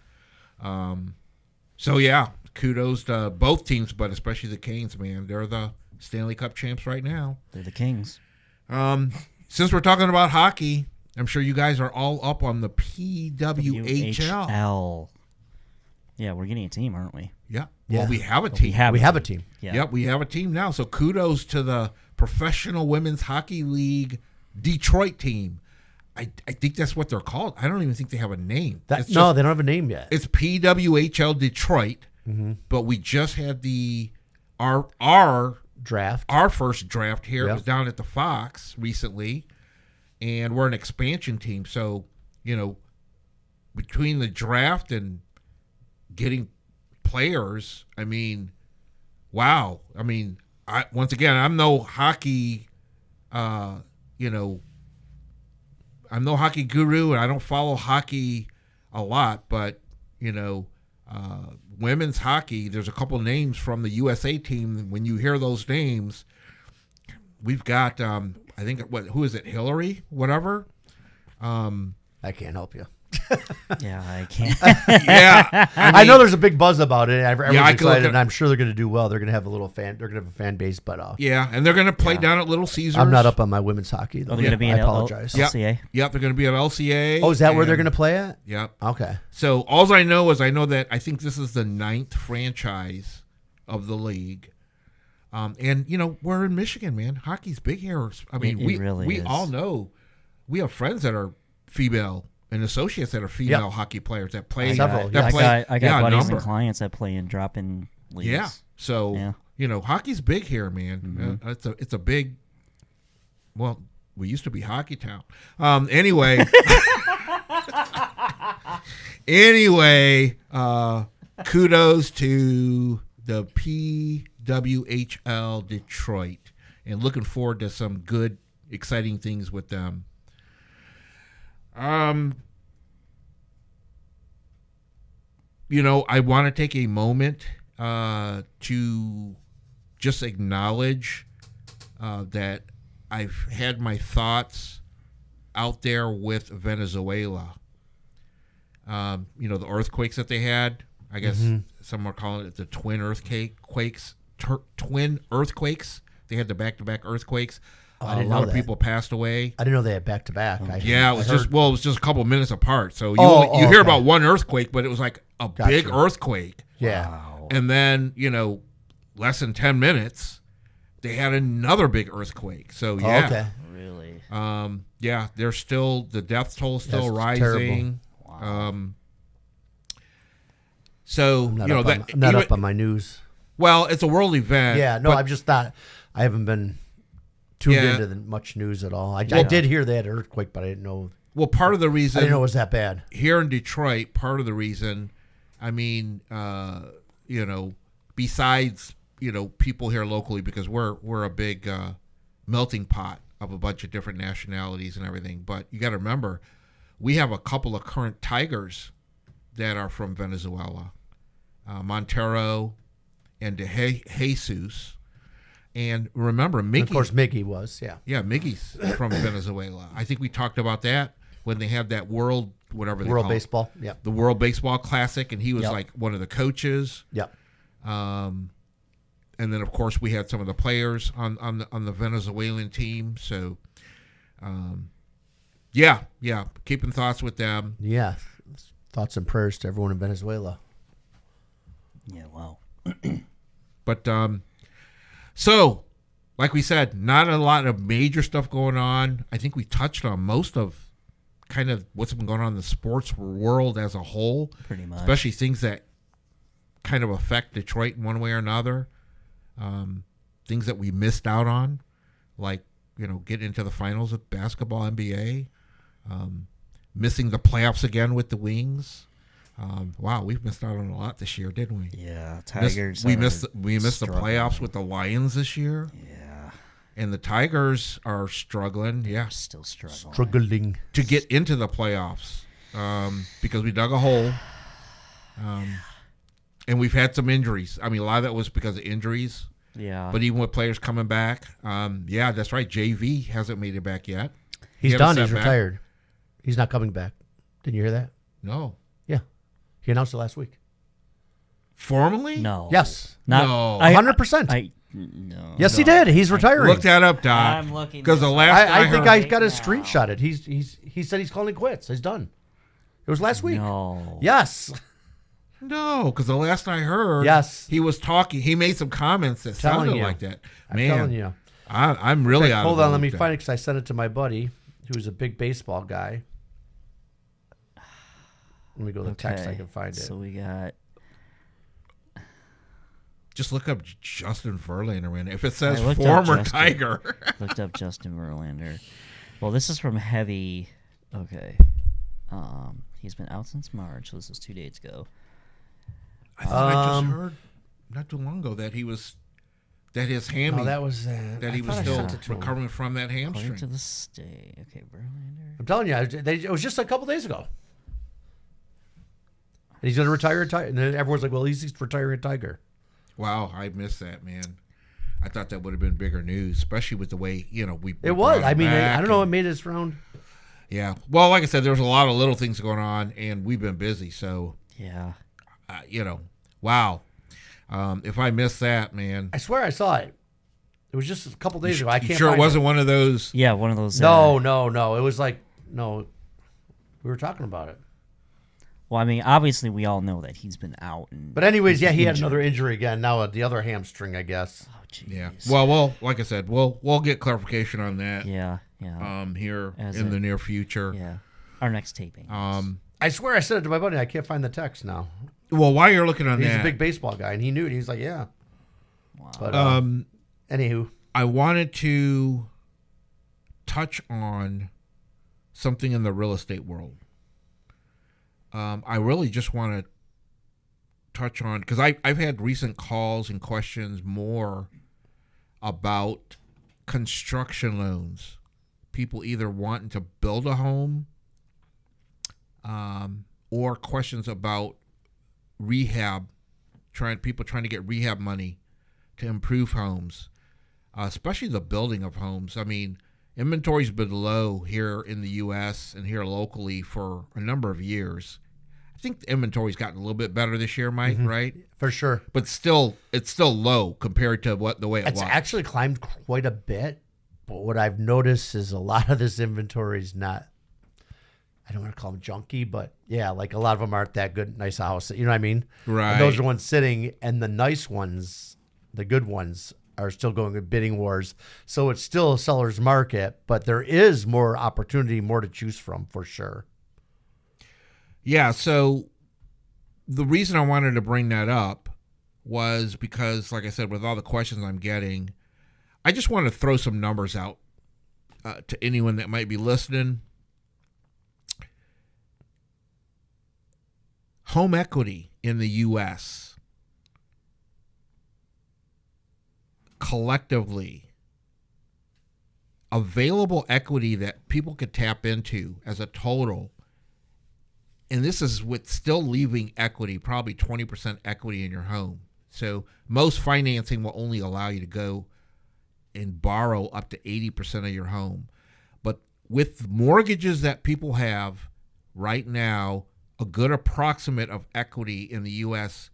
So, yeah, kudos to both teams, but especially the Canes, man. They're the Stanley Cup champs right now. They're the Kings. Since we're talking about hockey, I'm sure you guys are all up on the PWHL. Yeah, we're getting a team, aren't we? Yeah. Well, we have a team. We have a team. Yeah. Yep, we have a team now. So kudos to the Professional Women's Hockey League Detroit team. I think that's what they're called. I don't even think they have a name. They don't have a name yet. It's PWHL Detroit, but we just had our draft. Our first draft here. Yep. It was down at the Fox recently, and we're an expansion team. So, between the draft and getting players, I mean, wow. I mean, once again, I'm no hockey, I'm no hockey guru, and I don't follow hockey a lot, but, women's hockey, there's a couple names from the USA team. When you hear those names, we've got, I think, who is it, Hillary, whatever? I can't help you. Yeah, I can't. Yeah, I know there's a big buzz about it. Everyone's excited, and at, I'm sure they're going to do well. They're going to have a fan base, but yeah, and they're going to play down at Little Caesars. I'm not up on my women's hockey though. They're going to be I apologize. LCA. Yep, they're going to be at LCA. Oh, is that where they're going to play at? Yep. Okay. So all I know is that I think this is the 9th franchise of the league. And we're in Michigan, man. Hockey's big here. I mean, we all know. We have friends that are female and associates that are female hockey players that play. Several. I got buddies and clients that play in drop-in leagues. Yeah. So hockey's big here, man. It's a big. Well, we used to be Hockey Town. Anyway. Kudos to the PWHL Detroit, and looking forward to some good, exciting things with them. I want to take a moment to just acknowledge that I've had my thoughts out there with Venezuela. The earthquakes that they had. I guess some are calling it the twin earthquakes. Twin earthquakes. They had the back-to-back earthquakes. A lot of people passed away. I didn't know they had back-to-back. Yeah, it was just a couple of minutes apart. So you hear about one earthquake, but it was like a big earthquake. Yeah. Wow. And then, less than 10 minutes, they had another big earthquake. So, yeah. Okay. Really? Yeah, there's still, the death toll is still rising. Wow. So I'm not that up on my news. Well, it's a world event. Yeah, no, I'm just not. I haven't been tuned into much news at all. I did hear they had an earthquake, but I didn't know. Well, part of the reason I didn't know it was that bad here in Detroit. Part of the reason, I mean, besides people here locally, because we're a big melting pot of a bunch of different nationalities and everything. But you got to remember, we have a couple of current Tigers that are from Venezuela, Montero and Jesus. And remember, Mickey. Of course, Mickey was, Yeah, Mickey's from Venezuela. I think we talked about that when they had that World Baseball. Yeah. The World Baseball Classic, and he was like one of the coaches. Yep. And then, of course, we had some of the players on the Venezuelan team. So, keeping thoughts with them. Yeah, thoughts and prayers to everyone in Venezuela. Yeah, wow. But so, like we said, not a lot of major stuff going on. I think we touched on most of kind of what's been going on in the sports world as a whole. Pretty much. Especially things that kind of affect Detroit in one way or another. Things that we missed out on, like, getting into the finals of basketball, NBA, missing the playoffs again with the Wings. Wow, we've missed out on a lot this year, didn't we? Yeah, Tigers. We missed the playoffs with the Lions this year. Yeah. And the Tigers are struggling. Yeah, still struggling to get into the playoffs because we dug a hole. And we've had some injuries. I mean, a lot of that was because of injuries. Yeah. But even with players coming back, that's right. JV hasn't made it back yet. He's done. He's retired. He's not coming back. Didn't you hear that? No. Yeah. He announced it last week. Formally? No. Yes. No. 100%. No. Yes, he did. He's retiring. Look that up, Doc. I'm looking. Because the last I think I got his now. screenshot. He said he's calling quits. He's done. It was last week. No. Yes. No, because the last I heard, he was talking. He made some comments that sounded like that. Man, I'm telling you. I'm really out of hold on, let me find it because I sent it to my buddy who's a big baseball guy. Let me go to the text. I can find it. So we got. Just look up Justin Verlander, man. If it says former Tiger. Looked up Justin Verlander. Well, this is from Heavy. Okay. He's been out since March. So this was 2 days ago. I thought I just heard not too long ago that his hammy. No, that was that he was still recovering from that hamstring. According to the state. Okay, Verlander. I'm telling you, it was just a couple days ago. And he's going to retire, and then everyone's like, "Well, he's retiring a Tiger." Wow, I missed that, man. I thought that would have been bigger news, especially with the way we. It was. I mean, I don't know. It made its round. Yeah. Well, like I said, there was a lot of little things going on, and we've been busy. So. Yeah. Wow. If I missed that, man. I swear I saw it. It was just a couple days ago. I can't. Sure, find it wasn't one of those. Yeah, one of those. No. It was like no. We were talking about it. Well, I mean, obviously, we all know that he's been out. But anyways, he had another injury again. Now the other hamstring, I guess. Oh, jeez. Yeah. Well, like I said, we'll get clarification on that. Yeah. Here in the near future. Yeah. Our next taping. I swear I sent it to my buddy. I can't find the text now. Well, while you're looking on he's that, a big baseball guy, and he knew it. He's like, yeah. Wow. But anywho, I wanted to touch on something in the real estate world. I really just want to touch on because I've had recent calls and questions more about construction loans. People either wanting to build a home, or questions about rehab, people trying to get rehab money to improve homes, especially the building of homes. I mean, inventory's been low here in the U.S. and here locally for a number of years. I think the inventory's gotten a little bit better this year, Mike, right? For sure. But still, it's still low compared to the way it was. It's actually climbed quite a bit, but what I've noticed is a lot of this inventory is not, I don't want to call them junky, but yeah, like a lot of them aren't that good, nice house. You know what I mean? Right. And those are ones sitting, and the nice ones, the good ones, are still going with bidding wars. So it's still a seller's market, but there is more opportunity, more to choose from for sure. Yeah. So the reason I wanted to bring that up was because, like I said, with all the questions I'm getting, I just want to throw some numbers out to anyone that might be listening. Home equity in the U.S. collectively, available equity that people could tap into as a total, and this is with still leaving equity, probably 20% equity in your home. So most financing will only allow you to go and borrow up to 80% of your home. But with mortgages that people have right now, a good approximate of equity in the U.S.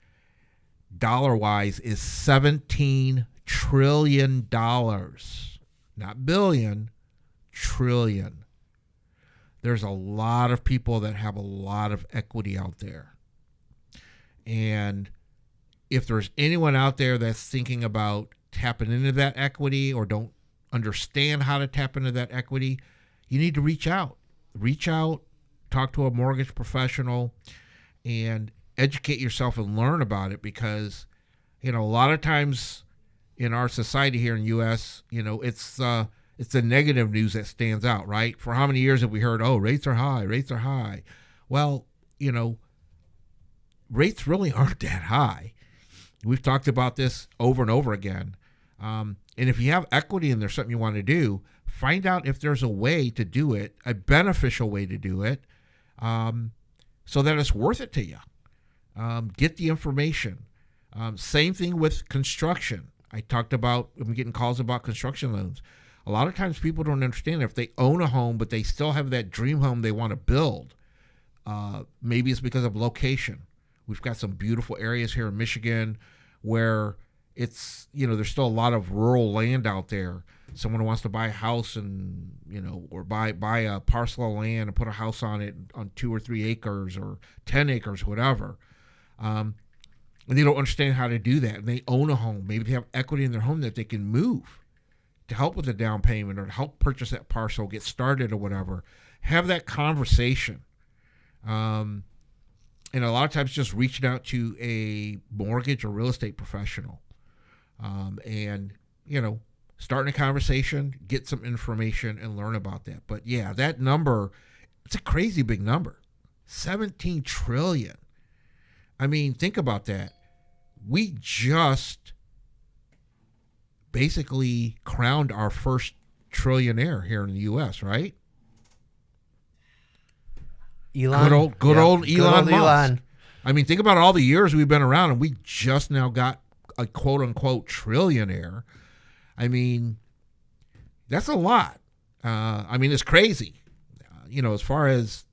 dollar-wise is $17 trillion. Not billion, trillion. There's a lot of people that have a lot of equity out there. And if there's anyone out there that's thinking about tapping into that equity or don't understand how to tap into that equity, you need to reach out. Reach out, talk to a mortgage professional, and educate yourself and learn about it, because, a lot of times in our society here in the U.S., it's the negative news that stands out, right? For how many years have we heard, rates are high, rates are high? Well, rates really aren't that high. We've talked about this over and over again. And if you have equity and there's something you want to do, find out if there's a way to do it, a beneficial way to do it, so that it's worth it to you. Get the information. Same thing with construction. I'm getting calls about construction loans. A lot of times people don't understand if they own a home, but they still have that dream home they want to build. Maybe it's because of location. We've got some beautiful areas here in Michigan where it's, there's still a lot of rural land out there. Someone wants to buy a house and, or buy a parcel of land and put a house on it on 2 or 3 acres or 10 acres, whatever. And they don't understand how to do that. And they own a home. Maybe they have equity in their home that they can move to help with the down payment or to help purchase that parcel, get started or whatever. Have that conversation. And a lot of times just reaching out to a mortgage or real estate professional. And, starting a conversation, get some information and learn about that. But yeah, that number, it's a crazy big number. 17 trillion. I mean, think about that. We just basically crowned our first trillionaire here in the U.S., right? Elon. Good old Elon Musk. I mean, think about all the years we've been around, and we just now got a quote-unquote trillionaire. I mean, that's a lot. It's crazy. As far as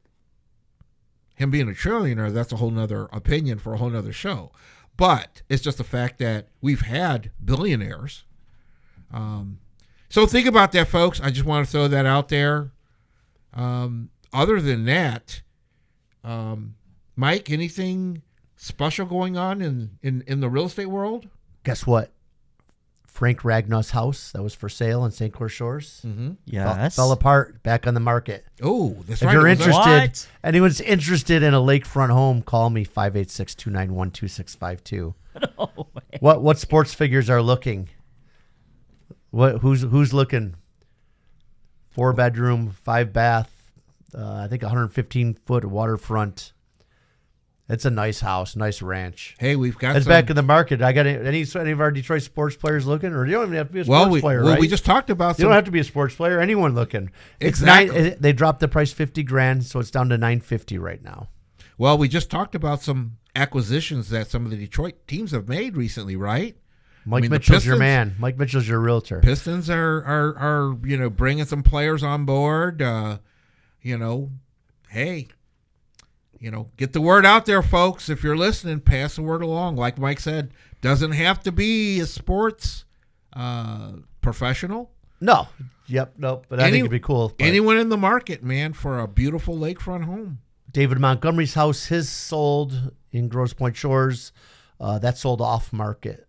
him being a trillionaire, that's a whole nother opinion for a whole nother show. But it's just the fact that we've had billionaires. So think about that, folks. I just want to throw that out there. Other than that, Mike, anything special going on in the real estate world? Guess what? Frank Ragnall's house that was for sale in St. Clair Shores. Mm-hmm. Yes. Fell apart, back on the market. Oh, that's right. If you're interested, anyone's interested in a lakefront home, call me 586-291-2652. No way. What sports figures are looking? Who's looking? 4-bedroom, 5-bath, I think 115-foot waterfront. It's a nice house, nice ranch. Hey, we've got it's back in the market. I got any of our Detroit sports players looking, or you don't even have to be a sports player, right? We just talked about. You don't have to be a sports player. Anyone looking. Exactly. They dropped the price $50,000, so it's down to $950 right now. Well, we just talked about some acquisitions that some of the Detroit teams have made recently, right? Mike Mitchell's your man. Mike Mitchell's your realtor. Pistons are bringing some players on board. Hey. Get the word out there, folks. If you're listening, pass the word along. Like Mike said, doesn't have to be a sports professional. No. Yep. Nope. But I think it'd be cool. Anyone in the market, man, for a beautiful lakefront home. David Montgomery's house, his sold in Grosse Pointe Shores. That sold off market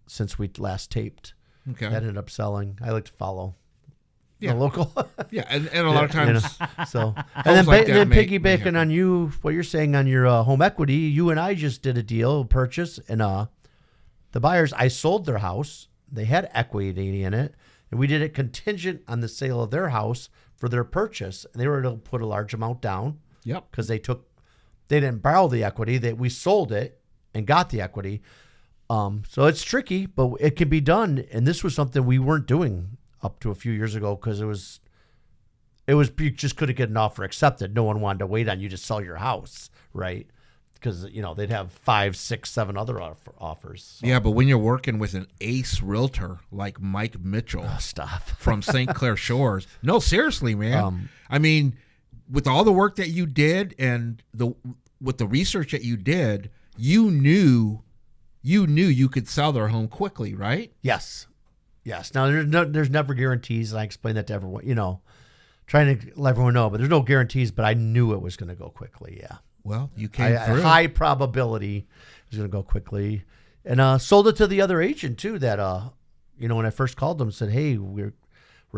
since we last taped. Okay. That ended up selling. I like to follow. the local. Yeah, and a lot of times. So, and then piggybacking on you, what you're saying on your home equity, you and I just did a deal, purchase, and the buyers, I sold their house. They had equity in it, and we did it contingent on the sale of their house for their purchase. And they were able to put a large amount down. Yep. Because they didn't borrow the equity. We sold it and got the equity. So it's tricky, but it can be done. And this was something we weren't doing up to a few years ago because it was you just couldn't get an offer accepted. No one wanted to wait on you to sell your house, right? Because they'd have 5, 6, 7 other offers. So. Yeah, but when you're working with an ace realtor like Mike Mitchell, from St. Clair Shores, no, seriously, man. I mean, with all the work that you did and with the research that you did, you knew you could sell their home quickly, right? Yes. Now there's never guarantees, and I explained that to everyone. Trying to let everyone know, but there's no guarantees. But I knew it was going to go quickly. Yeah. Well, you came through. High probability it was going to go quickly, and sold it to the other agent too. That when I first called them, said, "Hey, we're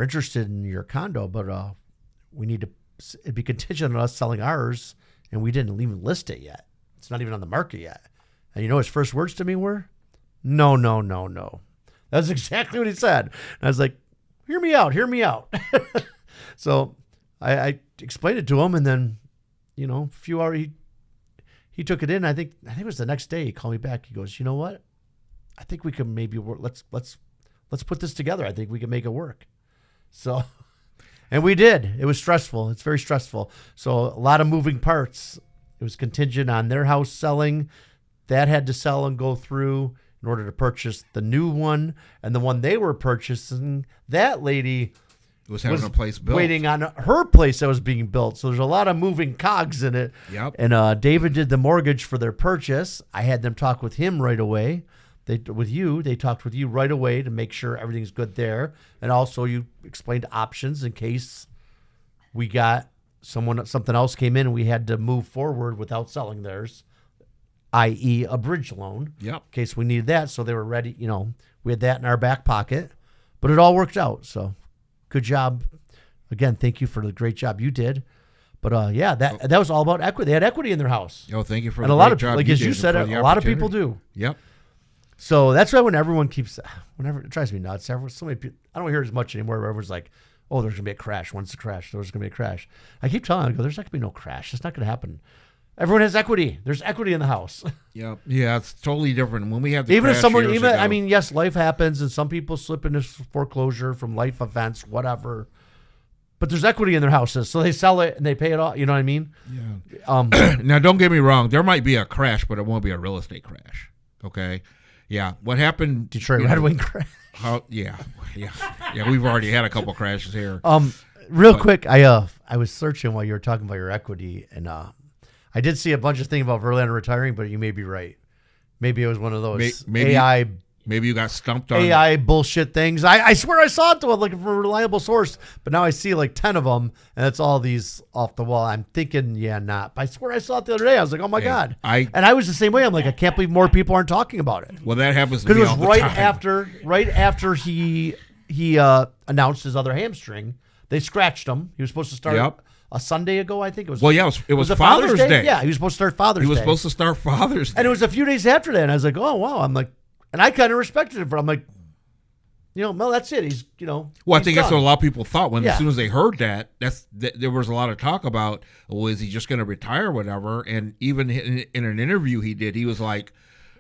interested in your condo, but we need to. It'd be contingent on us selling ours, and we didn't even list it yet. It's not even on the market yet." And his first words to me were, "No, no, no, no." That's exactly what he said. And I was like, hear me out. So I explained it to him, and then, a few hours, he took it in. I think it was the next day. He called me back. He goes, "You know what? I think we can maybe work. Let's put this together. I think we can make it work." So, and we did. It was stressful. It's very stressful. So a lot of moving parts. It was contingent on their house selling. That had to sell and go through in order to purchase the new one. And the one they were purchasing, that lady was having a place built, waiting on her place that was being built. So there's a lot of moving cogs in it. Yep. And David did the mortgage for their purchase. I had them talk with him right away. They talked with you right away to make sure everything's good there. And also you explained options in case we got something else came in and we had to move forward without selling theirs, i.e. a bridge loan. Yep. In case we needed that. So they were ready. We had that in our back pocket, but it all worked out. So good job. Again, thank you for the great job you did. But that was all about equity. They had equity in their house. Oh, thank you for and the great job. Like as you said, a lot of people do. Yep. So that's why when everyone whenever it drives me nuts, so many people, I don't hear as much anymore where everyone's like, "Oh, there's going to be a crash. When's the crash? There's going to be a crash." I keep telling them, there's not going to be no crash. It's not going to happen. Everyone has equity. There's equity in the house. Yep. Yeah, it's totally different. When we have the even crash if someone, years ago, I mean, yes, life happens, and some people slip into foreclosure from life events, whatever. But there's equity in their houses, so they sell it and they pay it off. You know what I mean? Yeah. Now, don't get me wrong. There might be a crash, but it won't be a real estate crash. Okay. Yeah. What happened? Detroit Red Wing crash. Yeah. We've already had a couple crashes here. Real quick, I was searching while you were talking about your equity, and I did see a bunch of things about Verlander retiring, but you may be right. Maybe it was one of those AI. Maybe you got stumped on AI bullshit things. I swear I saw it though, like from a reliable source, but now I see like 10 of them, and it's all these off the wall. I'm thinking, not. But I swear I saw it the other day. I was like, oh my God. I was the same way. I'm like, I can't believe more people aren't talking about it. Well, that happens to me all the time. Because it was right after he announced his other hamstring. They scratched him. He was supposed to start a Sunday ago, I think it was. Well, yeah, it was Father's Day. Yeah, he was supposed to start Father's Day. He was supposed to start Father's Day. And it was a few days after that, and I was like, oh, wow. I'm like, and I kind of respected it, but I'm like, well, that's it. He's, Well, I think that's what a lot of people thought as soon as they heard that. There was a lot of talk about, well, is he just going to retire or whatever? And even in an interview he did, he was like,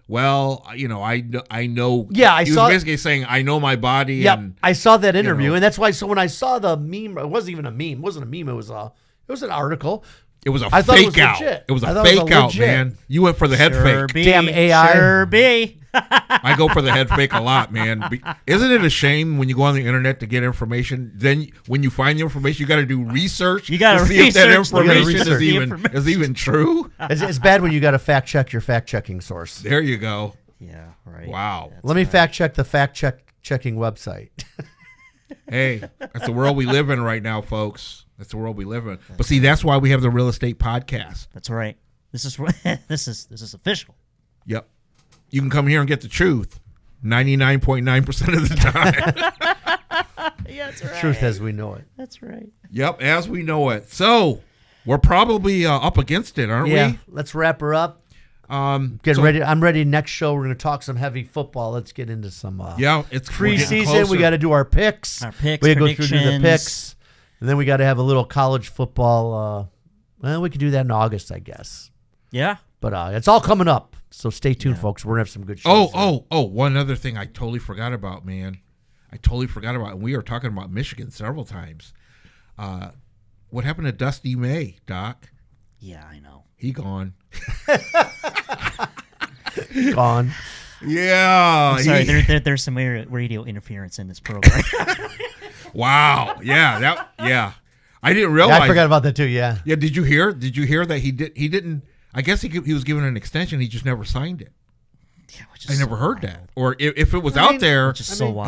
well, I know. Yeah, he was basically saying, I know my body. Yeah, and, I saw that interview, and that's why. So when I saw the meme, it wasn't even a meme. It wasn't a meme. It was an article. It was a fake out. It was a fake out, man. You went for the head fake. Damn AI. Sure be. I go for the head fake a lot, man. Isn't it a shame when you go on the internet to get information? Then when you find the information, you got to do research. You got to see if that information is even true. It's bad when you got to fact check your fact checking source. There you go. Yeah. Right. Wow. Let me fact check the fact checking website. Hey, that's the world we live in right now, folks. That's the world we live in. But see, that's why we have the Real Estate Podcast. That's right. This is official. Yep. You can come here and get the truth 99.9% of the time. Yes. That's right. Truth as we know it. That's right. Yep, as we know it. So we're probably up against it, aren't we? Let's wrap her up. Ready. I'm ready. Next show, we're going to talk some heavy football. Let's get into some. It's preseason. We got to do our picks. We got to go through the picks, and then we got to have a little college football. Well, we can do that in August, I guess. Yeah. But it's all coming up, so stay tuned, folks. We're gonna have some good shows. One other thing I totally forgot about, man. And we were talking about Michigan several times. What happened to Dusty May, Doc? Yeah, I know. He gone. Gone. Yeah. I'm sorry, there's some radio interference in this program. Wow. Yeah. I didn't realize. Yeah, I forgot about that too. Yeah. Yeah. Did you hear that he didn't? I guess he was given an extension. He just never signed it. Yeah, I never heard that. Or if it was out there, I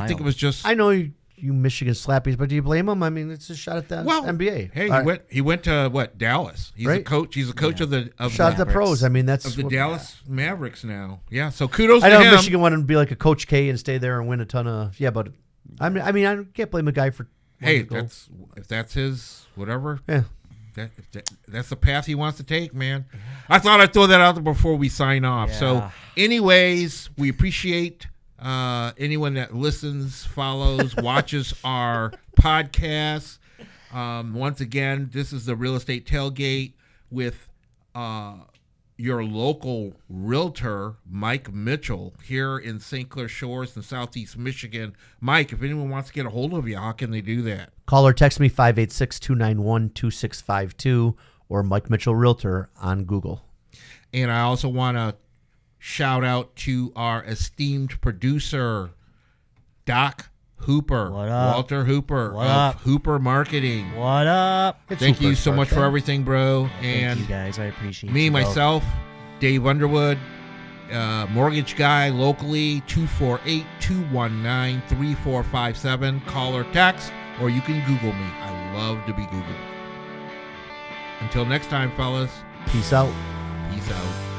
think it was just. I know you Michigan slappies, but do you blame him? I mean, it's a shot at the NBA. Hey, he went to what, Dallas? He's a coach. He's a coach of shot at the pros. I mean, that's of the Dallas Mavericks now. Yeah, so kudos to him. I know Michigan wanted to be like a Coach K and stay there and win a ton of but I mean I can't blame a guy for. Hey, if that's his whatever. Yeah. That's the path he wants to take, man. I thought I'd throw that out there before we sign off. Yeah. So, anyways, we appreciate anyone that listens, follows, watches our podcast. Once again, this is the Real Estate Tailgate with your local realtor, Mike Mitchell, here in St. Clair Shores in Southeast Michigan. Mike, if anyone wants to get a hold of you, how can they do that? Call or text me 586-291-2652 or Mike Mitchell Realtor on Google. And I also want to shout out to our esteemed producer, Doc Hooper. What up? Walter Hooper What of up? Hooper Marketing. What up? Thank you so much for everything, bro. And thank you guys. I appreciate me, you both. myself, Dave Underwood, mortgage guy locally, 248-219-3457. Call or text, or you can Google me. I love to be Googled. Until next time, fellas. Peace out. Peace out.